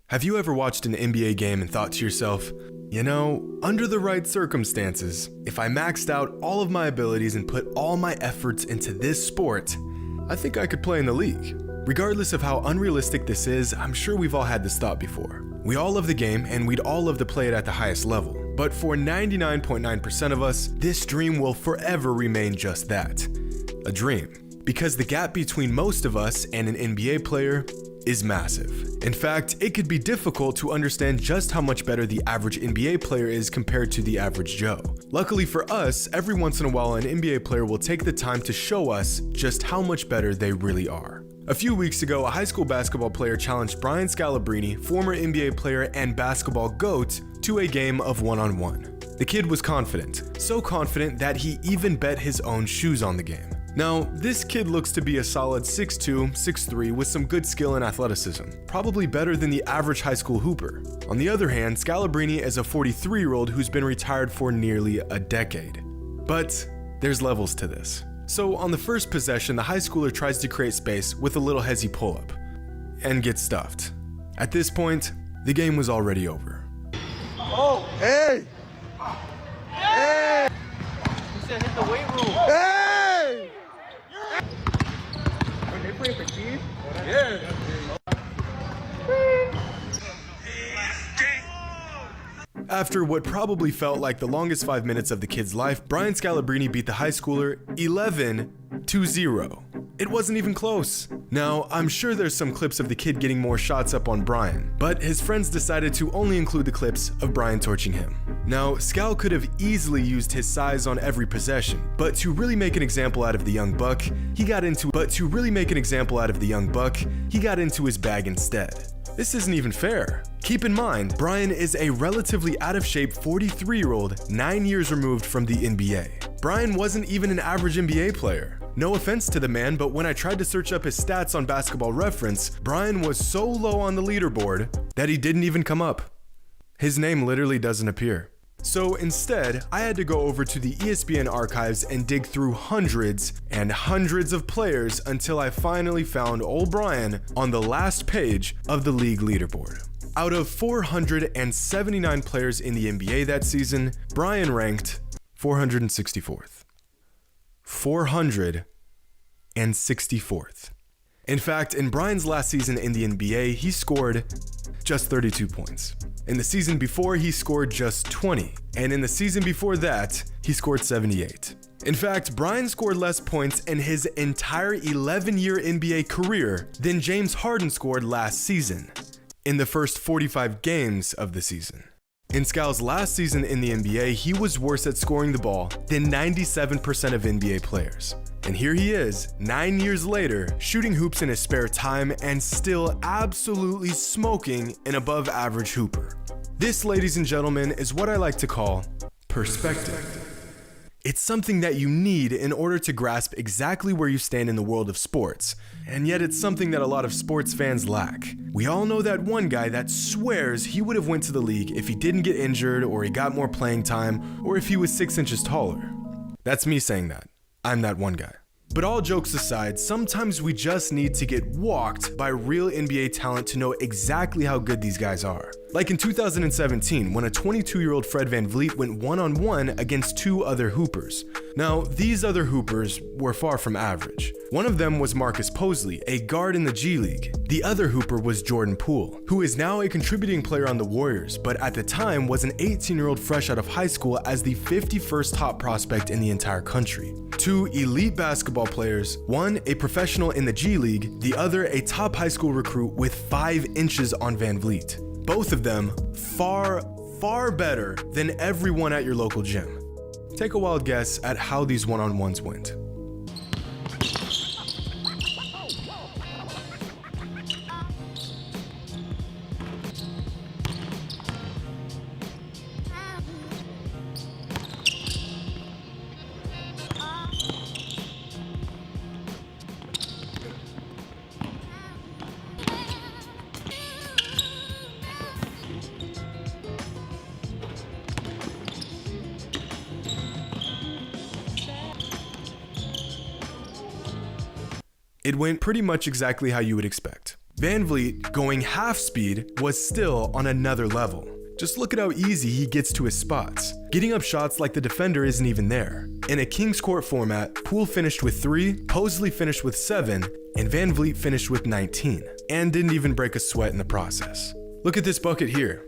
Have you ever watched an NBA game and thought to yourself, you know, under the right circumstances, if I maxed out all of my abilities and put all my efforts into this sport, I think I could play in the league. Regardless of how unrealistic this is, I'm sure we've all had this thought before. We all love the game and we'd all love to play it at the highest level. But for 99.9% of us, this dream will forever remain just that, a dream. Because the gap between most of us and an NBA player is massive. In fact, it could be difficult to understand just how much better the average NBA player is compared to the average Joe. Luckily for us, every once in a while an NBA player will take the time to show us just how much better they really are. A few weeks ago, a high school basketball player challenged Brian Scalabrine, former NBA player and basketball GOAT, to a game of one-on-one. The kid was confident, so confident that he even bet his own shoes on the game. Now, this kid looks to be a solid 6'2", 6'3", with some good skill and athleticism, probably better than the average high school hooper. On the other hand, Scalabrine is a 43-year-old who's been retired for nearly a decade. But there's levels to this. So on the first possession, the high schooler tries to create space with a little hezzy pull-up, and gets stuffed. At this point, the game was already over. Oh, hey! Hey! You said hit the weight room. Hey! When they play for cheese? Yeah. After what probably felt like the longest 5 minutes of the kid's life, Brian Scalabrine beat the high schooler 11-0. It wasn't even close. Now, I'm sure there's some clips of the kid getting more shots up on Brian, but his friends decided to only include the clips of Brian torching him. Now, Scal could have easily used his size on every possession, but to really make an example out of the young buck, he got into his bag instead. This isn't even fair. Keep in mind, Brian is a relatively out-of-shape 43-year-old 9 years removed from the NBA. Brian wasn't even an average NBA player. No offense to the man, but when I tried to search up his stats on Basketball Reference, Brian was so low on the leaderboard that he didn't even come up. His name literally doesn't appear. So instead, I had to go over to the ESPN archives and dig through hundreds and hundreds of players until I finally found old Brian on the last page of the league leaderboard. Out of 479 players in the NBA that season, Brian ranked 464th. 464th. In fact, in Brian's last season in the NBA, he scored just 32 points. In the season before, he scored just 20. And in the season before that, he scored 78. In fact, Brian scored less points in his entire 11-year NBA career than James Harden scored last season, in the first 45 games of the season. In Scal's last season in the NBA, he was worse at scoring the ball than 97% of NBA players. And here he is, 9 years later, shooting hoops in his spare time and still absolutely smoking an above-average hooper. This, ladies and gentlemen, is what I like to call perspective. It's something that you need in order to grasp exactly where you stand in the world of sports, and yet it's something that a lot of sports fans lack. We all know that one guy that swears he would have went to the league if he didn't get injured, or he got more playing time, or if he was 6 inches taller. That's me saying that. I'm that one guy. But all jokes aside, sometimes we just need to get walked by real NBA talent to know exactly how good these guys are. Like in 2017, when a 22-year-old Fred VanVleet went one-on-one against two other hoopers. Now, these other hoopers were far from average. One of them was Marcus Posley, a guard in the G League. The other hooper was Jordan Poole, who is now a contributing player on the Warriors, but at the time was an 18-year-old fresh out of high school as the 51st top prospect in the entire country. Two elite basketball players, one a professional in the G League, the other a top high school recruit with 5 inches on VanVleet. Both of them far, far better than everyone at your local gym. Take a wild guess at how these one-on-ones went. It went pretty much exactly how you would expect. Van Vliet, going half speed, was still on another level. Just look at how easy he gets to his spots. Getting up shots like the defender isn't even there. In a King's Court format, Poole finished with 3, Poseley finished with 7, and Van Vliet finished with 19, and didn't even break a sweat in the process. Look at this bucket here.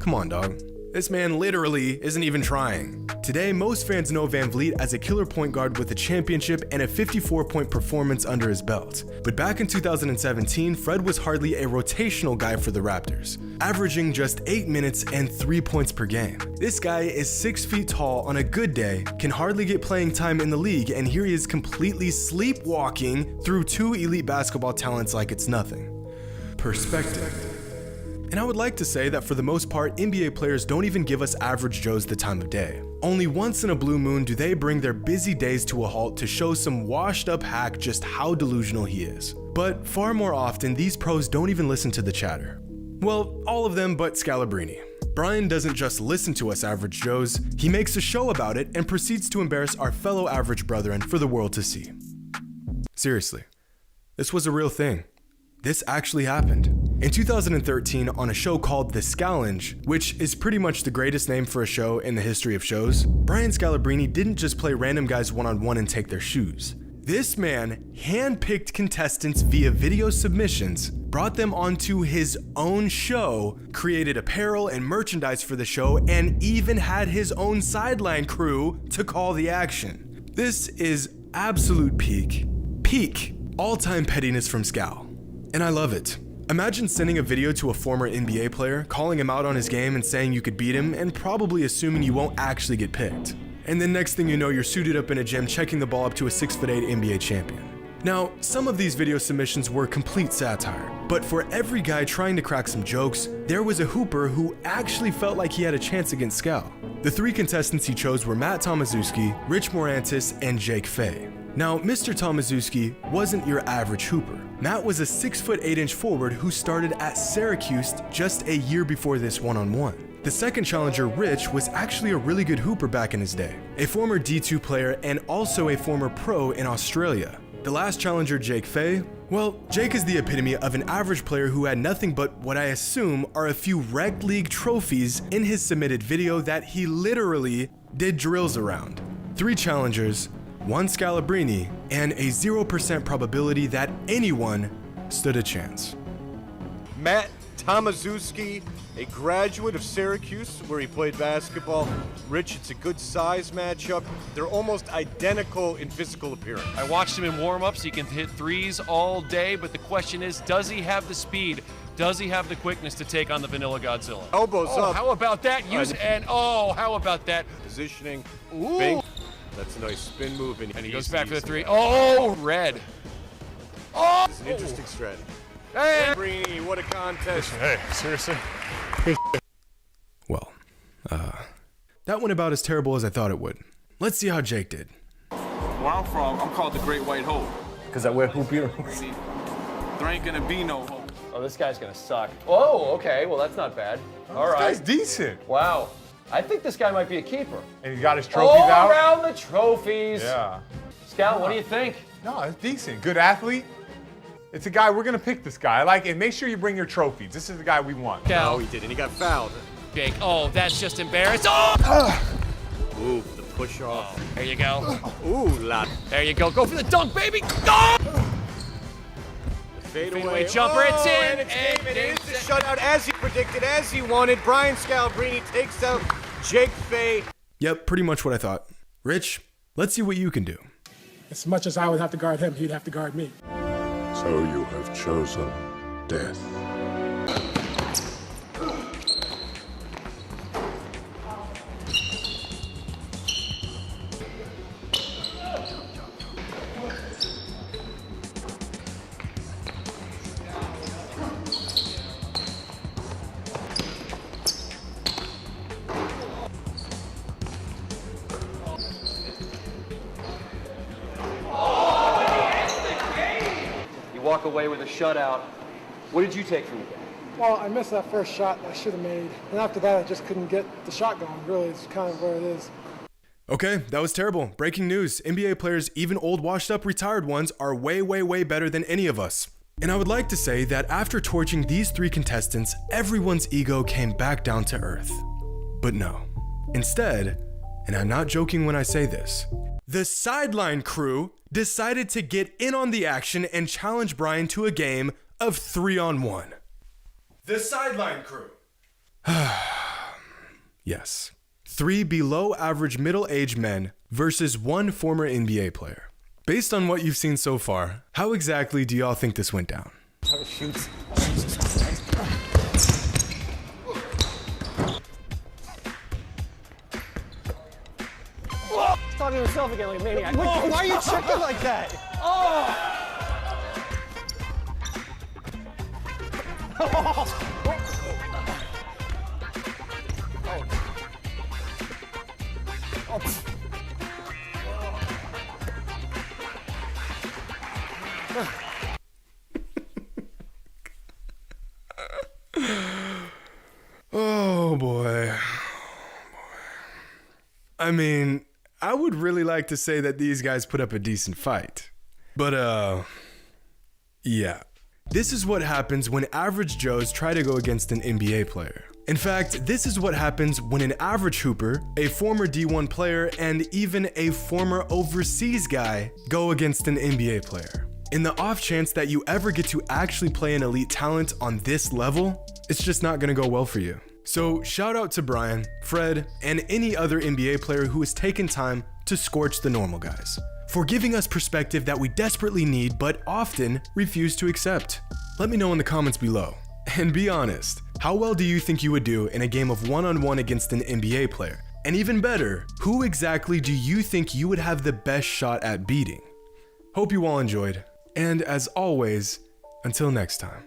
Come on, dog. This man literally isn't even trying. Today, most fans know Van Vliet as a killer point guard with a championship and a 54-point performance under his belt. But back in 2017, Fred was hardly a rotational guy for the Raptors, averaging just 8 minutes and 3 points per game. This guy is 6 feet tall on a good day, can hardly get playing time in the league, and here he is completely sleepwalking through 2 elite basketball talents like it's nothing. Perspective. And I would like to say that for the most part, NBA players don't even give us average Joes the time of day. Only once in a blue moon do they bring their busy days to a halt to show some washed up hack just how delusional he is. But far more often, these pros don't even listen to the chatter. Well, all of them but Scalabrine. Brian doesn't just listen to us average Joes, he makes a show about it and proceeds to embarrass our fellow average brethren for the world to see. Seriously, this was a real thing. This actually happened. In 2013, on a show called The Scallenge, which is pretty much the greatest name for a show in the history of shows, Brian Scalabrine didn't just play random guys one-on-one and take their shoes. This man handpicked contestants via video submissions, brought them onto his own show, created apparel and merchandise for the show, and even had his own sideline crew to call the action. This is absolute peak all-time pettiness from Scal. And I love it. Imagine sending a video to a former NBA player, calling him out on his game and saying you could beat him, and probably assuming you won't actually get picked. And then next thing you know, you're suited up in a gym checking the ball up to a 6'8" NBA champion. Now, some of these video submissions were complete satire, but for every guy trying to crack some jokes, there was a hooper who actually felt like he had a chance against Scal. The 3 contestants he chose were Matt Tomaszewski, Rich Morantis, and Jake Fay. Now, Mr. Tomaszewski wasn't your average hooper. Matt was a 6'8" forward who started at Syracuse just a year before this one-on-one. The second challenger, Rich, was actually a really good hooper back in his day, a former D2 player and also a former pro in Australia. The last challenger, Jake Fay, well, Jake is the epitome of an average player who had nothing but what I assume are a few rec league trophies in his submitted video that he literally did drills around. 3 challengers, 1 Scalabrine, and a 0% probability that anyone stood a chance. Matt Tomaszewski, a graduate of Syracuse where he played basketball. Rich, it's a good size matchup. They're almost identical in physical appearance. I watched him in warm-ups. He can hit threes all day, but the question is, does he have the speed? Does he have the quickness to take on the Vanilla Godzilla? Elbows up. How about that? How about that? Positioning. Ooh. Big. That's a nice spin move. And he goes back for the 3. Oh, red. Oh! It's an interesting strategy. Hey! Brini, what a contest. Hey, seriously? Well, that went about as terrible as I thought it would. Let's see how Jake did. Where I'm from, I'm called the Great White Hope. Because I wear hoop uniforms. See, there ain't gonna be no hope. Oh, this guy's gonna suck. Oh, okay. Well, that's not bad. All right. This guy's decent. Wow. I think this guy might be a keeper. And he got his trophies out. All around the trophies. Yeah. Scout, what do you think? No, it's decent. Good athlete. It's a guy, we're going to pick this guy. I like it. Make sure you bring your trophies. This is the guy we want. No, he didn't. He got fouled. Jake, oh, that's just embarrassing. Oh! Ooh, the push off. There you go. Ooh, lot. There you go. Go for the dunk, baby. Oh! Fadeaway jumper, it's in. And it's game. It is the shutout as he predicted, as he wanted. Brian Scalabrine takes out Jake Fay. Yep, pretty much what I thought. Rich, let's see what you can do. As much as I would have to guard him, he'd have to guard me. So you have chosen death. Walk away with a shutout. What did you take from the game? Well, I missed that first shot that I should have made. And after that, I just couldn't get the shot going, really. It's kind of where it is. Okay, that was terrible. Breaking news. NBA players, even old washed up retired ones, are way, way, way better than any of us. And I would like to say that after torching these 3 contestants, everyone's ego came back down to earth. But no. Instead, and I'm not joking when I say this, the sideline crew decided to get in on the action and challenge Brian to a game of 3-on-1. The sideline crew. Yes. 3 below average middle-aged men versus 1 former NBA player. Based on what you've seen so far, how exactly do y'all think this went down? Shoots. He's talking to himself again like a maniac. Whoa, why are you checking like that? Oh boy. I mean, I would really like to say that these guys put up a decent fight. But yeah. This is what happens when average Joes try to go against an NBA player. In fact, this is what happens when an average hooper, a former D1 player, and even a former overseas guy go against an NBA player. In the off chance that you ever get to actually play an elite talent on this level, it's just not gonna go well for you. So shout out to Brian, Fred, and any other NBA player who has taken time to scorch the normal guys, for giving us perspective that we desperately need but often refuse to accept. Let me know in the comments below. And be honest, how well do you think you would do in a game of 1-on-1 against an NBA player? And even better, who exactly do you think you would have the best shot at beating? Hope you all enjoyed, and as always, until next time.